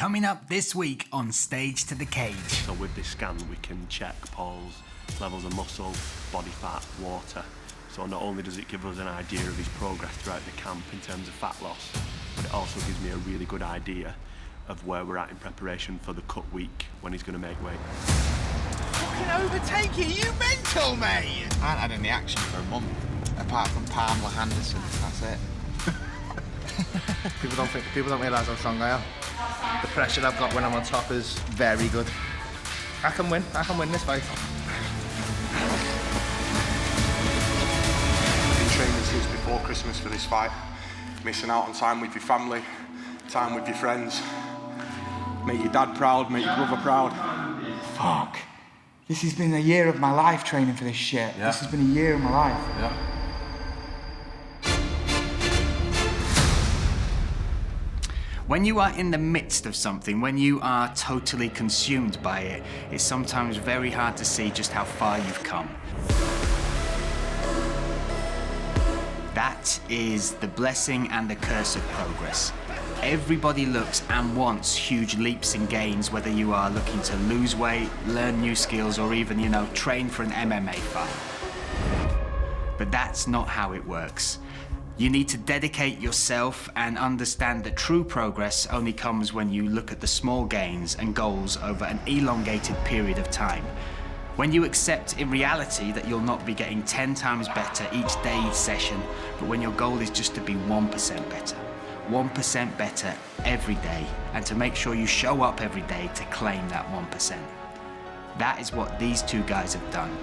Coming up this week on Stage to the Cage. So with this scan we can check Paul's levels of muscle, body fat, water. So not only does it give us an idea of his progress throughout the camp in terms of fat loss, but it also gives me a really good idea of where we're at in preparation for the cut week when he's going to make weight. Fucking overtake it, you mental, mate! I haven't had any action for a month, apart from Palmer Henderson, that's it. People don't realise how strong I am. The pressure I've got when I'm on top is very good. I can win this fight. I've been training since before Christmas for this fight. Missing out on time with your family, time with your friends. Make your dad proud, make your brother proud. Fuck. This has been a year of my life training for this shit. Yeah. This has been a year of my life. Yeah. When you are in the midst of something, when you are totally consumed by it, it's sometimes very hard to see just how far you've come. That is the blessing and the curse of progress. Everybody looks and wants huge leaps and gains, whether you are looking to lose weight, learn new skills, or even, train for an MMA fight. But that's not how it works. You need to dedicate yourself and understand that true progress only comes when you look at the small gains and goals over an elongated period of time. When you accept in reality that you'll not be getting 10 times better each day, each session, but when your goal is just to be 1% better. 1% better every day, and to make sure you show up every day to claim that 1%. That is what these two guys have done.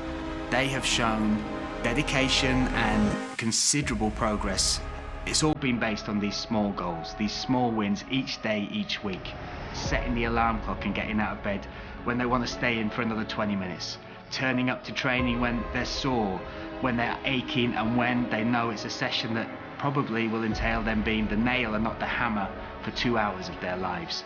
They have shown dedication and considerable progress. It's all been based on these small goals, these small wins each day, each week. Setting the alarm clock and getting out of bed when they want to stay in for another 20 minutes. Turning up to training when they're sore, when they're aching, and when they know it's a session that probably will entail them being the nail and not the hammer for 2 hours of their lives.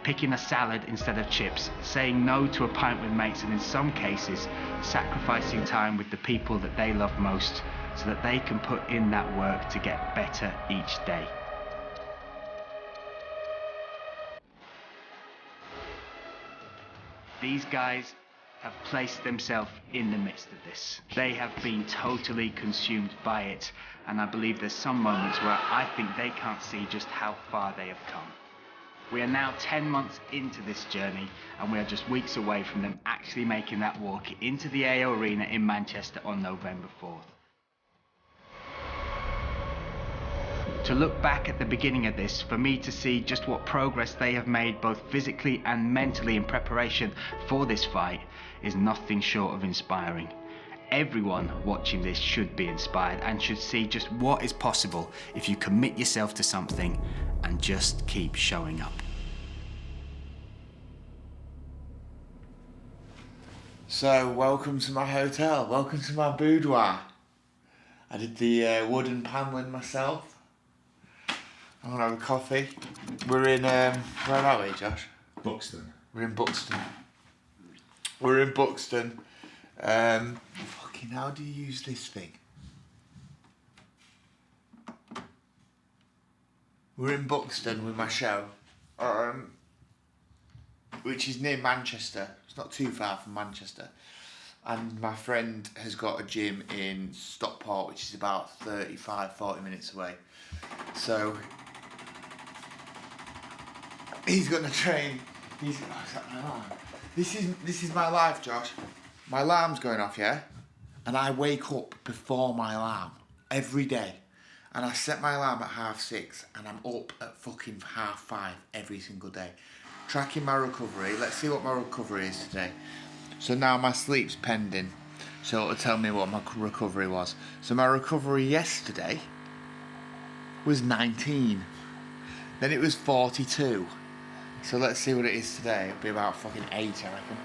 Picking a salad instead of chips, saying no to a pint with mates, and in some cases, sacrificing time with the people that they love most so that they can put in that work to get better each day. These guys have placed themselves in the midst of this. They have been totally consumed by it, and I believe there's some moments where I think they can't see just how far they have come. We are now 10 months into this journey, and we are just weeks away from them actually making that walk into the AO Arena in Manchester on November 4th. To look back at the beginning of this, for me to see just what progress they have made both physically and mentally in preparation for this fight is nothing short of inspiring. Everyone watching this should be inspired and should see just what is possible if you commit yourself to something and just keep showing up. So, welcome to my hotel. Welcome to my boudoir. I did the wooden paneling myself. I'm gonna have a coffee. We're in, where are we, Josh? Buxton. We're in Buxton. Fucking how do you use this thing? We're in Buxton with my show, which is near Manchester. It's not too far from Manchester. And my friend has got a gym in Stockport, which is about 35-40 minutes away. So he's going to train. This is my life, Josh. My alarm's going off, yeah? And I wake up before my alarm every day. And I set my alarm at 6:30, and I'm up at fucking 5:30 every single day. Tracking my recovery. Let's see what my recovery is today. So now my sleep's pending. So it'll tell me what my recovery was. So my recovery yesterday was 19. Then it was 42. So let's see what it is today. It'll be about fucking 8, I reckon.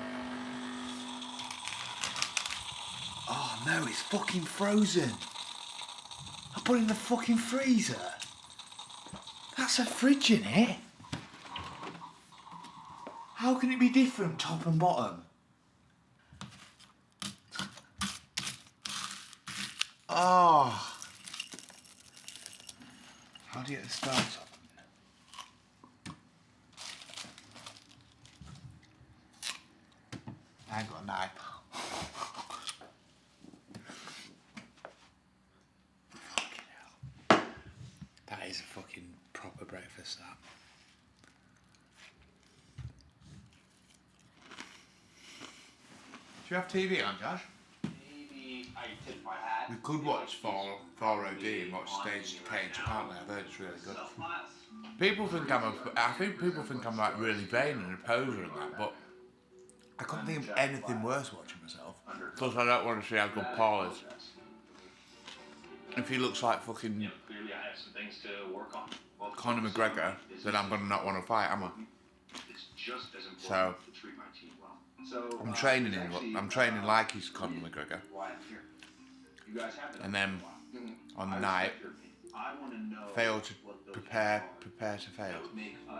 Oh no, it's fucking frozen. I put it in the fucking freezer. That's a fridge in it. How can it be different, top and bottom? Oh. How do you get the start up? I ain't got a knife. Fucking hell. That is a fucking proper breakfast, that. Do you have TV on, Josh? Maybe I tip my hat. We could watch 4OD and watch Stage to Page, can't we? I've heard it's really good. People think I think people think I'm like really vain and a poser and that, but I couldn't think of anything worse watching myself. Plus I don't want to see how good Paul is. If he looks like fucking Conor McGregor, then I'm gonna not want to fight, am I? So I'm training like he's Conor McGregor. And then on the night, fail to prepare to fail.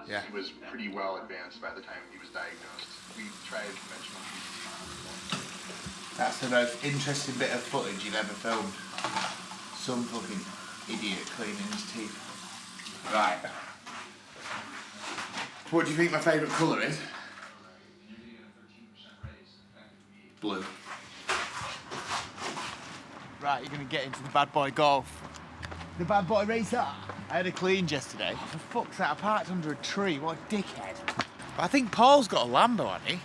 Yeah. He was pretty well advanced by the time he was diagnosed. We tried conventional treatment. That's the most interesting bit of footage you've ever filmed. Some fucking idiot cleaning his teeth. Right. What do you think my favourite colour is? Blue. Right, you're going to get into the bad boy golf. The bad boy racer. I had a clean yesterday. For fuck's sake, I parked under a tree. What a dickhead. But I think Paul's got a Lambo, hasn't he?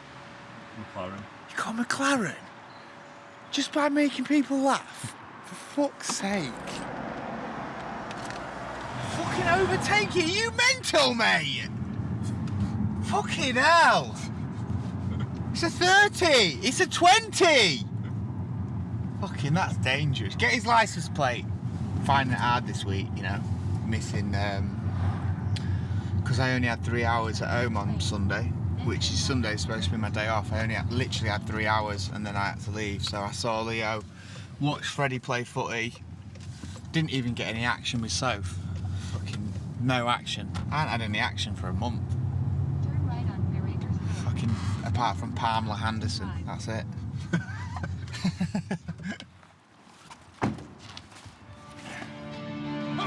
McLaren. You got a McLaren? Just by making people laugh? For fuck's sake. Fucking overtake it, you mental, mate! Fucking hell! It's a 30! It's a 20! Fucking, that's dangerous. Get his license plate. Finding it hard this week, you know. Missing, because I only had 3 hours at home on Sunday, which is Sunday's supposed to be my day off. I literally had 3 hours and then I had to leave. So I saw Leo, watched Freddie play footy, didn't even get any action with Soph. Fucking no action. I hadn't had any action for a month. Turn right on Narrator's Highway. Fucking, apart from Pamela Henderson, that's it.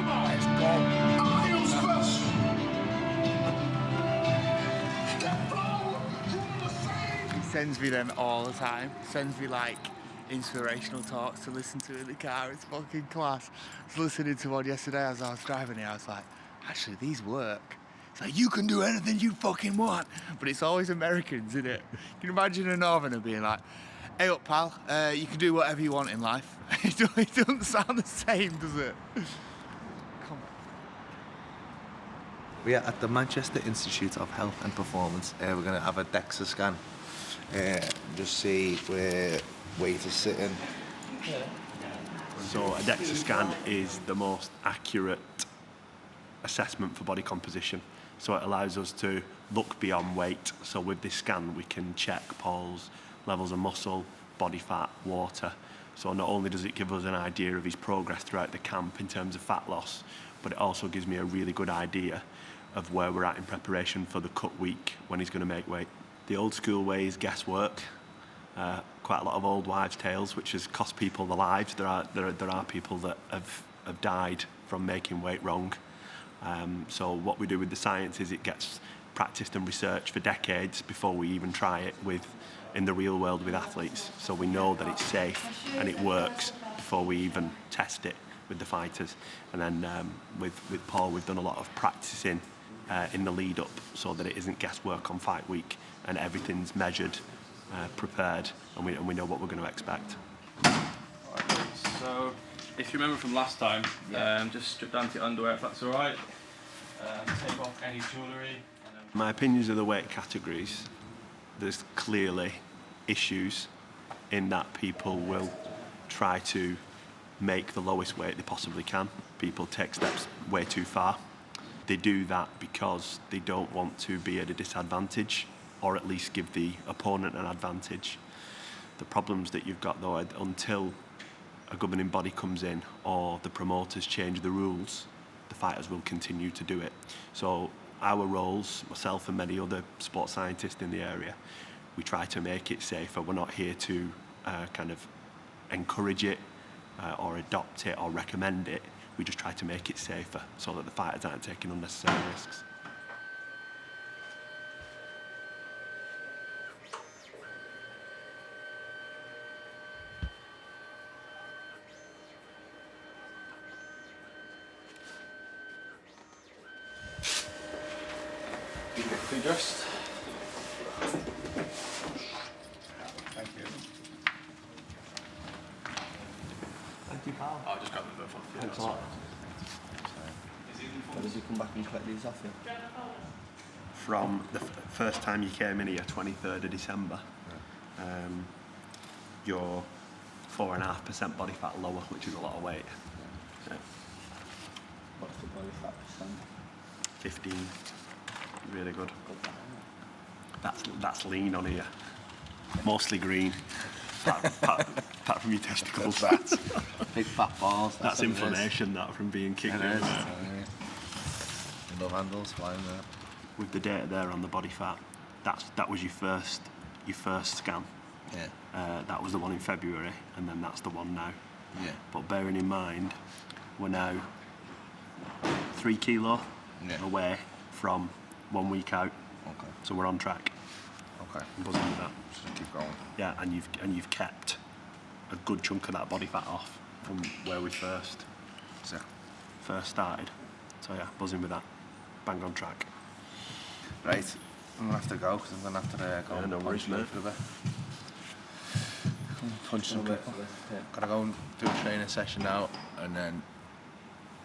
Let's go. He sends me them all the time. Sends me like inspirational talks to listen to in the car. It's fucking class. I was listening to one yesterday as I was driving here. I was like, actually, these work. It's like, you can do anything you fucking want. But it's always Americans, isn't it? Can you imagine a Northerner being like, hey up, pal, you can do whatever you want in life. It doesn't sound the same, does it? Come on. We are at the Manchester Institute of Health and Performance. We're going to have a DEXA scan. Just see where weight is sitting. So a DEXA scan is the most accurate assessment for body composition. So it allows us to look beyond weight. So with this scan, we can check Paul's levels of muscle, body fat, water. So not only does it give us an idea of his progress throughout the camp in terms of fat loss, but it also gives me a really good idea of where we're at in preparation for the cut week when he's going to make weight. The old school way is guesswork. Quite a lot of old wives' tales, which has cost people their lives. There are people that have died from making weight wrong. So what we do with the science is it gets practiced and researched for decades before we even try it in the real world with athletes. So we know that it's safe and it works before we even test it with the fighters. And then with Paul, we've done a lot of practicing in the lead up so that it isn't guesswork on fight week and everything's measured, prepared, and we know what we're going to expect. So, if you remember from last time, just strip down to your underwear if that's alright. Take off any jewellery. My opinions of the weight categories, there's clearly issues in that people will try to make the lowest weight they possibly can. People take steps way too far. They do that because they don't want to be at a disadvantage or at least give the opponent an advantage. The problems that you've got though, until a governing body comes in or the promoters change the rules, the fighters will continue to do it. So our roles, myself and many other sports scientists in the area, we try to make it safer. We're not here to kind of encourage it or adopt it or recommend it. We just try to make it safer so that the fighters aren't taking unnecessary risks. Just. Thank you. Thank you, pal. I'll just grab them both off you. Thanks a lot. When did you come back and collect these off you? From the first time you came in here, 23rd of December, you're 4.5% body fat lower, which is a lot of weight. Yeah. What's the body fat percent? 15. Really good. That's lean on here. Mostly green. Apart from your testicles. That's big fat balls. That's inflammation that from being kicked in. Love handles flying there. With the data there on the body fat, that was your first scan. Yeah. That was the one in February, and then that's the one now. Yeah. But bearing in mind, we're now 3 kilo away from 1 week out. Okay. So we're on track. Okay. I'm buzzing with that. Just keep going. Yeah, and you've kept a good chunk of that body fat off from where we first started. So yeah, buzzing with that. Bang on track. Right. I'm gonna have to go because I'm gonna have to go Yeah, no and worries, punch mate. for a bit. Punch some people. Gotta go and do a training session now, and then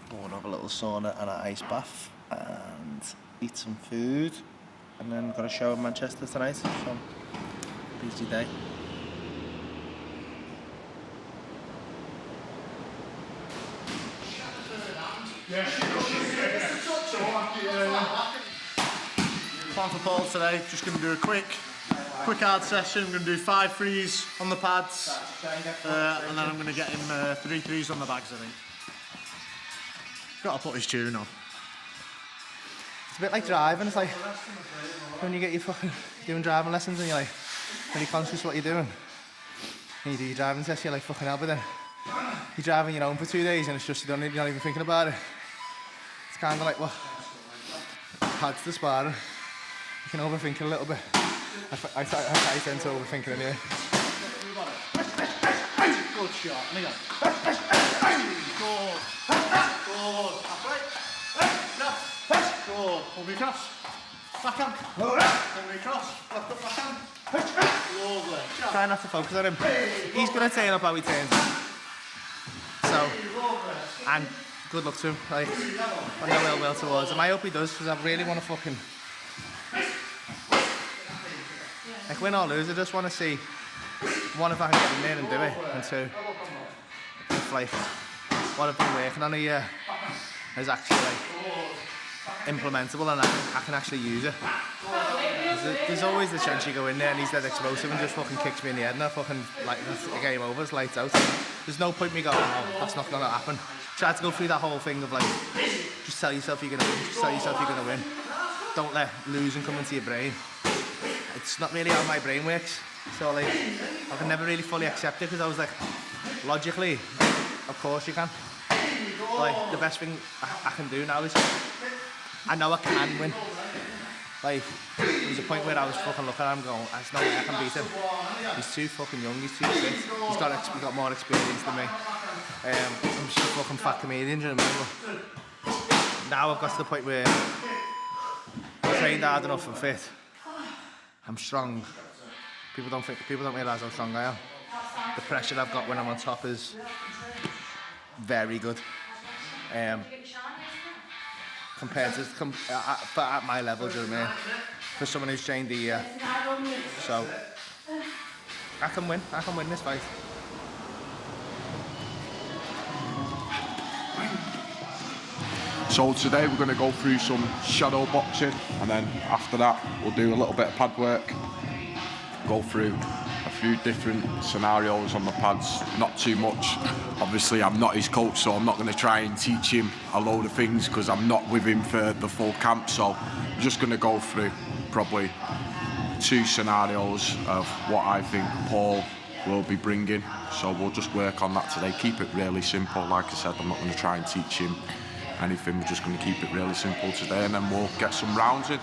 go and have a little sauna and an ice bath, and eat some food, and then got a show in Manchester tonight. So busy day. Plan for Paul today, just going to do a quick hard session. I'm going to do 5 threes on the pads, and then I'm going to get him 3 threes on the bags, I think. Got to put his tune on. It's a bit like driving. It's like when you get your fucking doing driving lessons and you're like really conscious what you're doing. And you do your driving test, you're like fucking hell, but then you're driving your own for 2 days and it's just you're not even thinking about it. It's kind of like, well, pads to sparring. You can overthink it a little bit. I tend to overthink it anyway. Good shot. Good. Good. Pull me across. Backhand. Pull me across. Left up backhand. Lovely. Try not to focus on him. He's going to turn up how he turns up. So, and good luck to him. Like, I know ill will towards him. I hope he does, because I really want to fucking... Like, win or lose, I just want to see, one, if I can get in there and do it, and 2, if, like, what I've been working on here is actually, like, implementable and I can actually use it. There's always the chance you go in there and he's dead explosive and just fucking kicks me in the head and I fucking, like, that's the game over, it's lights out. There's no point me going, oh, that's not going to happen. Try to go through that whole thing of, like, just tell yourself you're going to win, just tell yourself you're going to win. Don't let losing come into your brain. It's not really how my brain works. So, like, I can never really fully accept it because I was like, logically, of course you can. Like, the best thing I can do now is, I know I can win. Like, there was a point where I was fucking looking at him going, there's no way I can beat him. He's too fucking young, he's too fit. He's got more experience than me. I'm just a fucking fat comedian, do you know what I mean? Now I've got to the point where I'm trained hard enough and fit. I'm strong. People don't realise how strong I am. The pressure I've got when I'm on top is very good. Compared to at my level, do you know what I mean? For someone who's trained a year. So I can win this fight. So today we're going to go through some shadow boxing, and then after that we'll do a little bit of pad work, go through a few different scenarios on the pads, not too much. Obviously I'm not his coach, so I'm not going to try and teach him a load of things because I'm not with him for the full camp, so I'm just going to go through probably 2 scenarios of what I think Paul will be bringing. So we'll just work on that today, keep it really simple. Like I said, I'm not going to try and teach him anything, we're just going to keep it really simple today, and then we'll get some rounds in.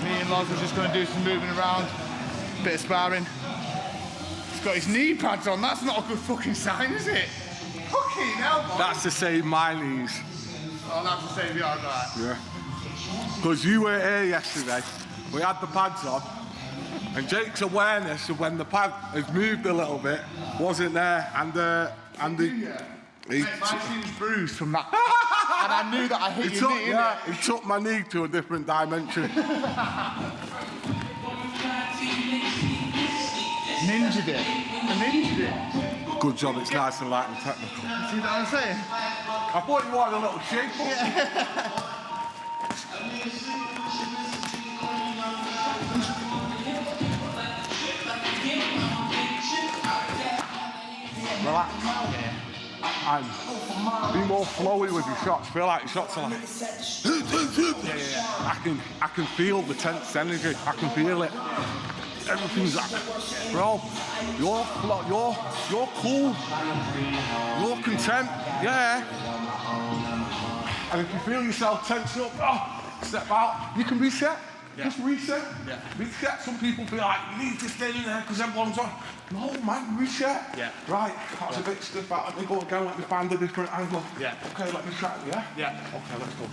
Me and Loz are just going to do some moving around, bit of sparring. He's got his knee pads on, that's not a good fucking sign, is it? Fuck Fucking hell, boy. That's to save my knees. Oh, that's to save yours, right? Yeah. Because you were here yesterday, we had the pads on, and Jake's awareness of when the pad has moved a little bit wasn't there, and the Mate, my shin's bruised from that. And I knew that I hit your knee, yeah, he took my knee to a different dimension. Ninja did. I ninja did. Good job, it's nice and light and technical. See what I'm saying? I thought you wanted a little shake up. Relax. And be more flowy with your shots. Feel like your shots are like. I can feel the tense energy. I can feel it. Everything's like, bro. You're cool. You're content. Yeah. And if you feel yourself tense up, step out. You can reset. Yeah. Just reset. Yeah. Reset. Some people feel like you need to stay in there because everyone's on. No, man, reset. Yeah. Right. That's a bit stiff out. Let me go again. Let me find a different angle. Yeah. Okay, let me try it. Yeah? Yeah. Okay, let's go.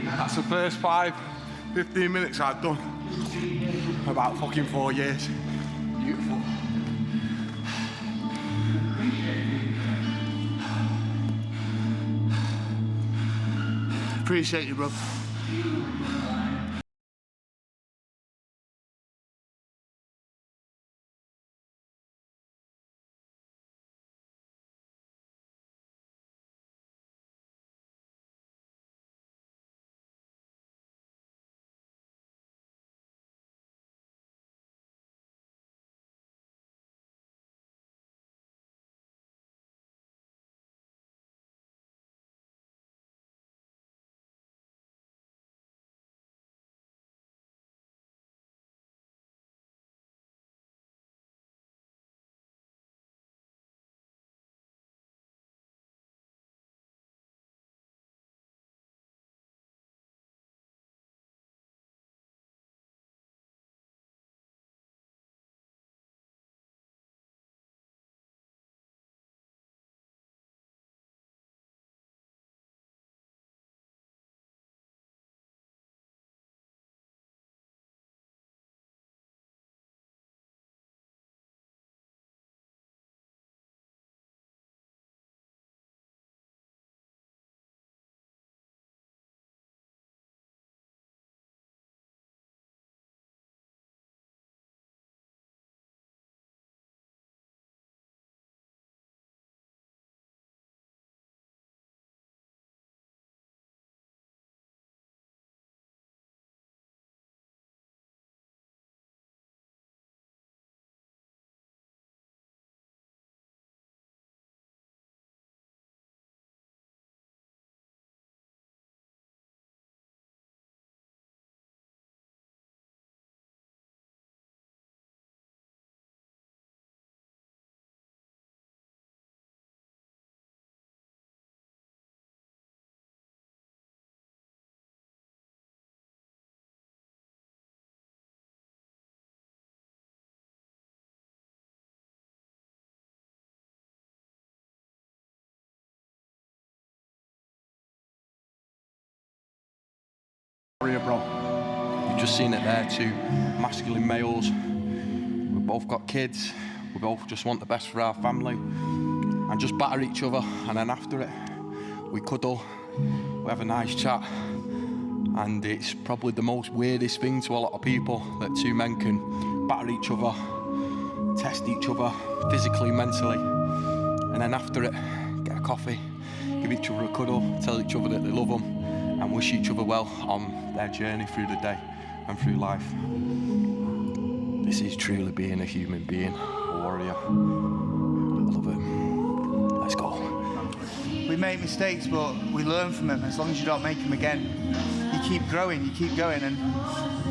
That's the first 15 minutes I've done. About fucking 4 years. Beautiful. Appreciate you, bro. Bro, you've just seen it there, two masculine males. We've both got kids. We both just want the best for our family and just batter each other, and then after it we cuddle, we have a nice chat, and it's probably the most weirdest thing to a lot of people that two men can batter each other, test each other physically, mentally, and then after it get a coffee, give each other a cuddle, tell each other that they love them, and wish each other well on their journey through the day and through life. This is truly being a human being, a warrior. I love it. Let's go. We make mistakes, but we learn from them. As long as you don't make them again, you keep growing, you keep going. And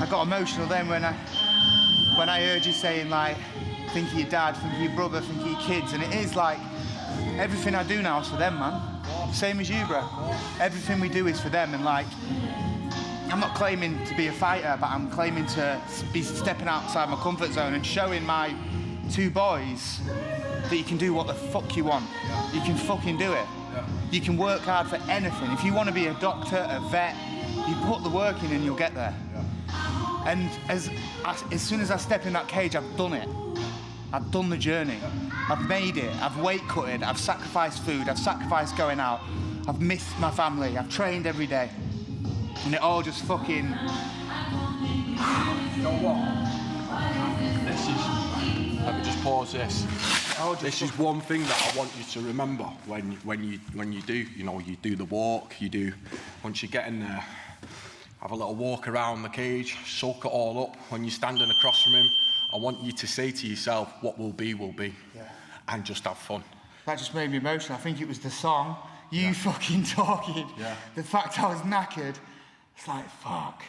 I got emotional then when I heard you saying, like, think of your dad, think of your brother, think of your kids. And it is like, everything I do now is for them, man. Same as you, bro. Everything we do is for them. And like, I'm not claiming to be a fighter, but I'm claiming to be stepping outside my comfort zone and showing my 2 boys that you can do what the fuck you want. You can fucking do it. You can work hard for anything. If you want to be a doctor, a vet, you put the work in and you'll get there. And as soon as I step in that cage, I've done it. I've done the journey. I've made it. I've weight cutted. I've sacrificed food. I've sacrificed going out. I've missed my family. I've trained every day. And it all just fucking... You know what? Let me just pause this. This is one thing that I want you to remember when you do, you do the walk, once you get in there, have a little walk around the cage, soak it all up. When you're standing across from him, I want you to say to yourself, what will be, and just have fun. That just made me emotional. I think it was the song, you fucking talking, the fact I was knackered. It's like, fuck,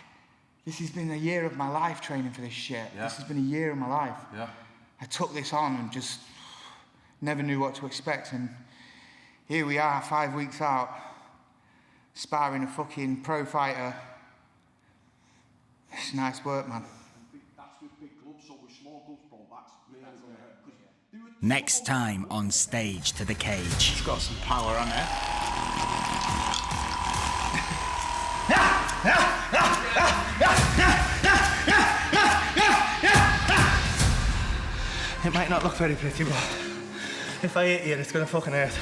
this has been a year of my life training for this shit. This has been a year of my life. I took this on and just never knew what to expect, and here we are 5 weeks out, sparring a fucking pro fighter. It's nice work, man. Next time on Stage to the Cage. It's got some power on it. It might not look very pretty, but if I hit you, it's gonna fucking hurt.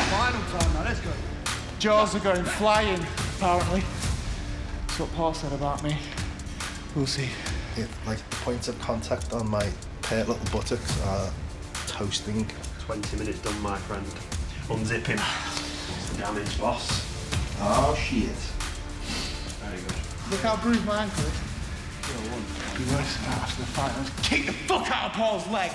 Final time now, let's go. Jaws are going flying, apparently. That's what Paul said about me. We'll see. Yeah, like the points of contact on my pale little buttocks are toasting. 20 minutes done, my friend. Unzipping. It's the damage, boss. Oh shit. Very good. Look how bruised my ankle is. Be worse than that after the fight. Let's kick the fuck out of Paul's leg.